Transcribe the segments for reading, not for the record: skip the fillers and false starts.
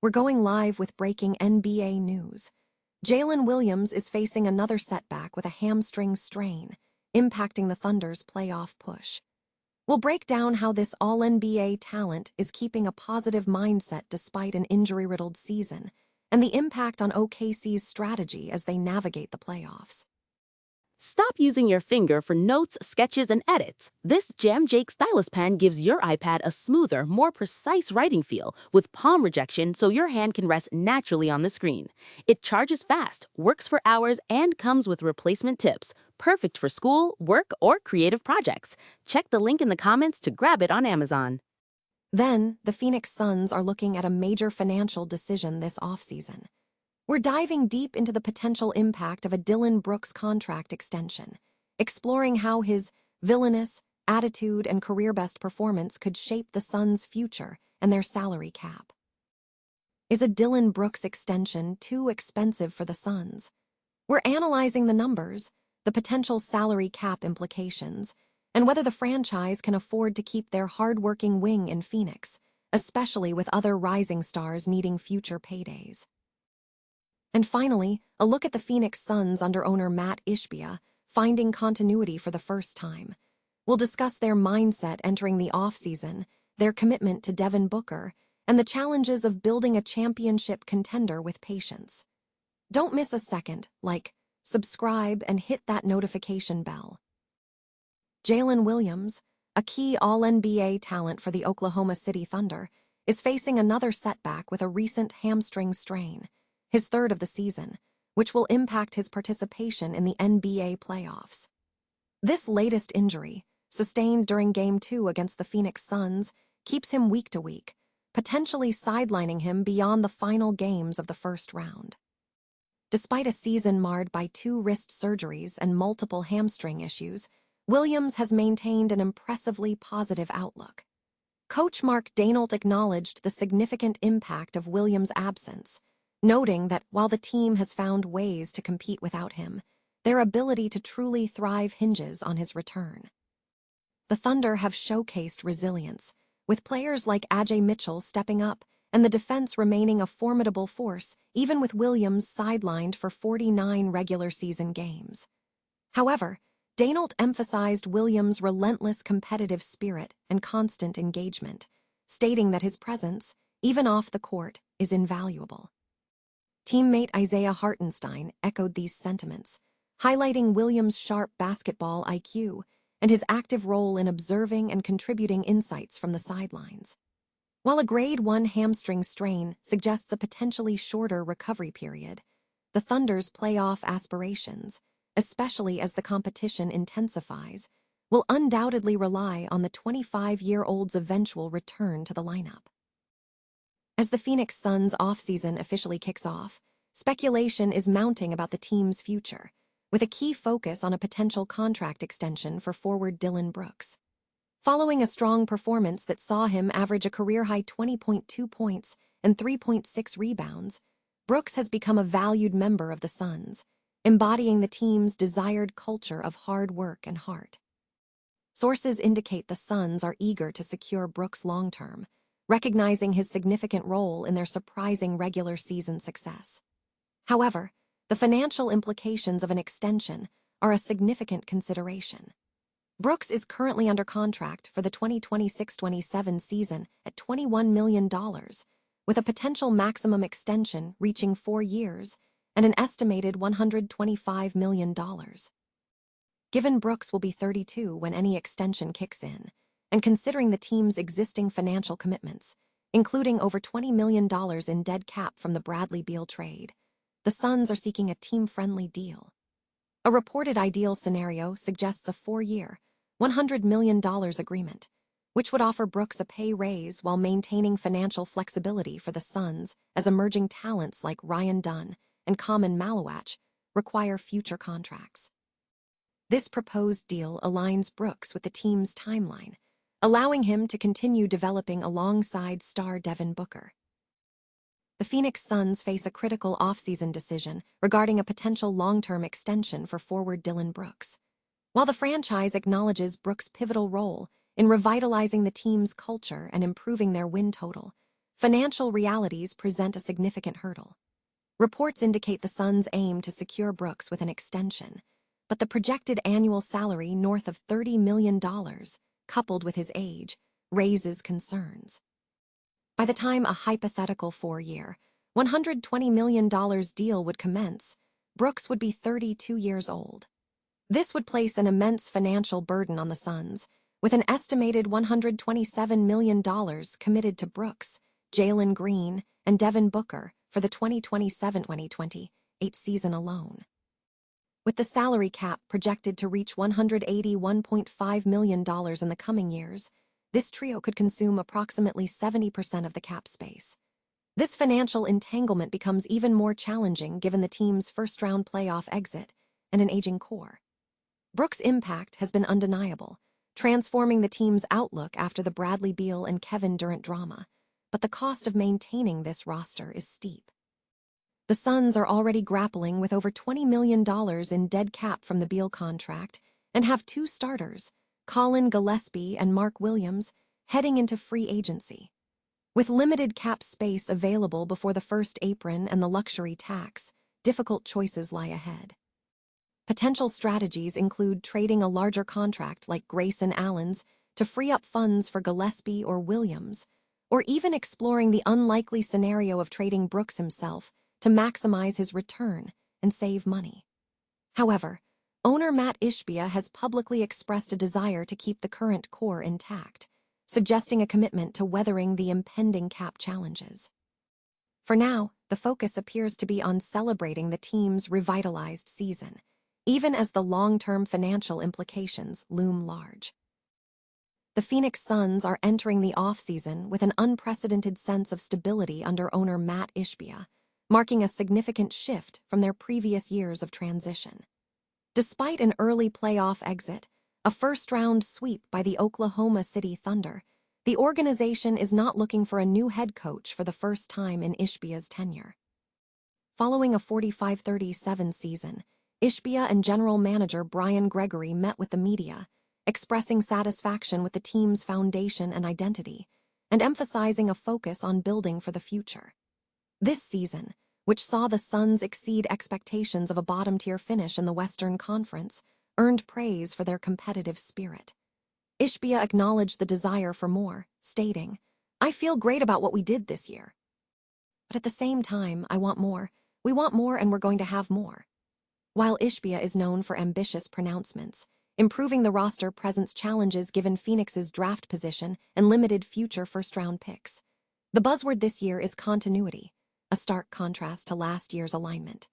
We're going live with breaking NBA news. Jalen Williams is facing another setback with a hamstring strain, impacting the Thunder's playoff push. We'll break down how this All-NBA talent is keeping a positive mindset despite an injury-riddled season, and the impact on OKC's strategy as they navigate the playoffs. Stop using your finger for notes, sketches, and edits. This Jam Jake stylus pen gives your iPad a smoother, more precise writing feel with palm rejection so your hand can rest naturally on the screen. It charges fast, works for hours, and comes with replacement tips. Perfect for school, work, or creative projects. Check the link in the comments to grab it on Amazon. Then, the Phoenix Suns are looking at a major financial decision this offseason. We're diving deep into the potential impact of a Dillon Brooks contract extension, exploring how his villainous attitude and career-best performance could shape the Suns' future and their salary cap. Is a Dillon Brooks extension too expensive for the Suns? We're analyzing the numbers, the potential salary cap implications, and whether the franchise can afford to keep their hard-working wing in Phoenix, especially with other rising stars needing future paydays. And finally, a look at the Phoenix Suns under owner Matt Ishbia, finding continuity for the first time. We'll discuss their mindset entering the offseason, their commitment to Devin Booker, and the challenges of building a championship contender with patience. Don't miss a second, subscribe, and hit that notification bell. Jalen Williams, a key All-NBA talent for the Oklahoma City Thunder, is facing another setback with a recent hamstring strain, his third of the season, which will impact his participation in the NBA playoffs. This latest injury, sustained during Game 2 against the Phoenix Suns, keeps him week to week, potentially sidelining him beyond the final games of the first round. Despite a season marred by 2 wrist surgeries and multiple hamstring issues, Williams has maintained an impressively positive outlook. Coach Mark Daigneault acknowledged the significant impact of Williams' absence, noting that while the team has found ways to compete without him, their ability to truly thrive hinges on his return. The Thunder have showcased resilience, with players like Ajay Mitchell stepping up and the defense remaining a formidable force even with Williams sidelined for 49 regular season games. However, Daigneault emphasized Williams' relentless competitive spirit and constant engagement, stating that his presence, even off the court, is invaluable. Teammate Isaiah Hartenstein echoed these sentiments, highlighting Williams' sharp basketball IQ and his active role in observing and contributing insights from the sidelines. While a Grade 1 hamstring strain suggests a potentially shorter recovery period, the Thunder's playoff aspirations, especially as the competition intensifies, will undoubtedly rely on the 25-year-old's eventual return to the lineup. As the Phoenix Suns' offseason officially kicks off, speculation is mounting about the team's future, with a key focus on a potential contract extension for forward Dillon Brooks. Following a strong performance that saw him average a career-high 20.2 points and 3.6 rebounds, Brooks has become a valued member of the Suns, embodying the team's desired culture of hard work and heart. Sources indicate the Suns are eager to secure Brooks long-term, recognizing his significant role in their surprising regular season success. However, the financial implications of an extension are a significant consideration. Brooks is currently under contract for the 2026-27 season at $21 million, with a potential maximum extension reaching 4 years and an estimated $125 million. Given Brooks will be 32 when any extension kicks in, and considering the team's existing financial commitments, including over $20 million in dead cap from the Bradley Beal trade, the Suns are seeking a team-friendly deal. A reported ideal scenario suggests a 4-year, $100 million agreement, which would offer Brooks a pay raise while maintaining financial flexibility for the Suns as emerging talents like Ryan Dunn and Kaman Maluach require future contracts. This proposed deal aligns Brooks with the team's timeline, allowing him to continue developing alongside star Devin Booker. The Phoenix Suns face a critical offseason decision regarding a potential long-term extension for forward Dillon Brooks. While the franchise acknowledges Brooks' pivotal role in revitalizing the team's culture and improving their win total, financial realities present a significant hurdle. Reports indicate the Suns aim to secure Brooks with an extension, but the projected annual salary north of $30 million, coupled with his age, raises concerns. By the time a hypothetical 4-year, $120 million deal would commence, Brooks would be 32 years old. This would place an immense financial burden on the Suns, with an estimated $127 million committed to Brooks, Jalen Green, and Devin Booker for the 2027-2028 season alone. With the salary cap projected to reach $181.5 million in the coming years, this trio could consume approximately 70% of the cap space. This financial entanglement becomes even more challenging given the team's first-round playoff exit and an aging core. Brooks' impact has been undeniable, transforming the team's outlook after the Bradley Beal and Kevin Durant drama, but the cost of maintaining this roster is steep. The Suns are already grappling with over $20 million in dead cap from the Beal contract and have two starters, Colin Gillespie and Mark Williams, heading into free agency. With limited cap space available before the first apron and the luxury tax, difficult choices lie ahead. Potential strategies include trading a larger contract like Grayson Allen's to free up funds for Gillespie or Williams, or even exploring the unlikely scenario of trading Brooks himself to maximize his return and save money. However, owner Matt Ishbia has publicly expressed a desire to keep the current core intact, suggesting a commitment to weathering the impending cap challenges. For now, the focus appears to be on celebrating the team's revitalized season, even as the long-term financial implications loom large. The Phoenix Suns are entering the offseason with an unprecedented sense of stability under owner Matt Ishbia, marking a significant shift from their previous years of transition. Despite an early playoff exit, a first-round sweep by the Oklahoma City Thunder, the organization is not looking for a new head coach for the first time in Ishbia's tenure. Following a 45-37 season, Ishbia and general manager Brian Gregory met with the media, expressing satisfaction with the team's foundation and identity, and emphasizing a focus on building for the future. This season, which saw the Suns exceed expectations of a bottom-tier finish in the Western Conference, earned praise for their competitive spirit. Ishbia acknowledged the desire for more, stating, "I feel great about what we did this year. But at the same time, I want more. We want more and we're going to have more." While Ishbia is known for ambitious pronouncements, improving the roster presents challenges given Phoenix's draft position and limited future first-round picks. The buzzword this year is continuity, a stark contrast to last year's alignment.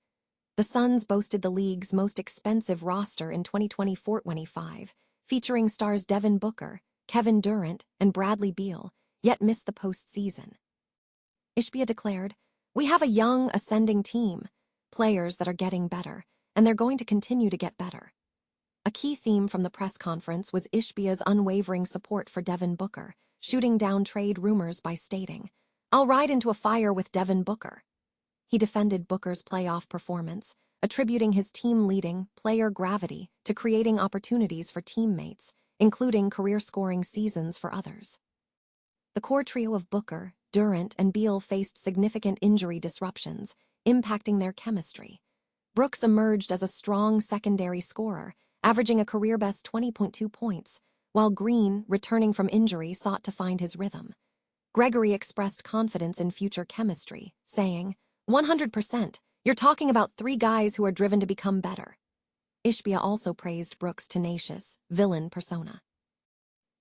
The Suns boasted the league's most expensive roster in 2024-25, featuring stars Devin Booker, Kevin Durant, and Bradley Beal, yet missed the postseason. Ishbia declared, "We have a young, ascending team, players that are getting better, and they're going to continue to get better." A key theme from the press conference was Ishbia's unwavering support for Devin Booker, shooting down trade rumors by stating, "I'll ride into a fire with Devin Booker." He defended Booker's playoff performance, attributing his team-leading player gravity to creating opportunities for teammates, including career-scoring seasons for others. The core trio of Booker, Durant, and Beal faced significant injury disruptions, impacting their chemistry. Brooks emerged as a strong secondary scorer, averaging a career-best 20.2 points, while Green, returning from injury, sought to find his rhythm. Gregory expressed confidence in future chemistry, saying, 100%, you're talking about three guys who are driven to become better. Ishbia also praised Brooks' tenacious, villain persona.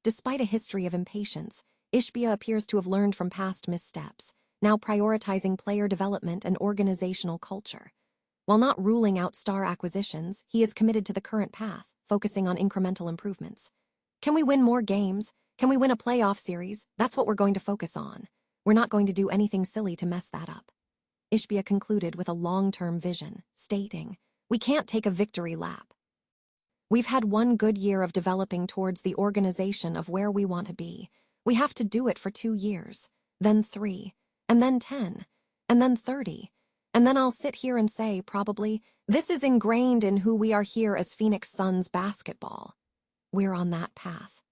Despite a history of impatience, Ishbia appears to have learned from past missteps, now prioritizing player development and organizational culture. While not ruling out star acquisitions, he is committed to the current path, focusing on incremental improvements. Can we win more games? Can we win a playoff series? That's what we're going to focus on. We're not going to do anything silly to mess that up. Ishbia concluded with a long-term vision, stating, "We can't take a victory lap. We've had one good year of developing towards the organization of where we want to be. We have to do it for 2 years, then 3, and then 10, and then 30. And then I'll sit here and say, probably, this is ingrained in who we are here as Phoenix Suns basketball. We're on that path."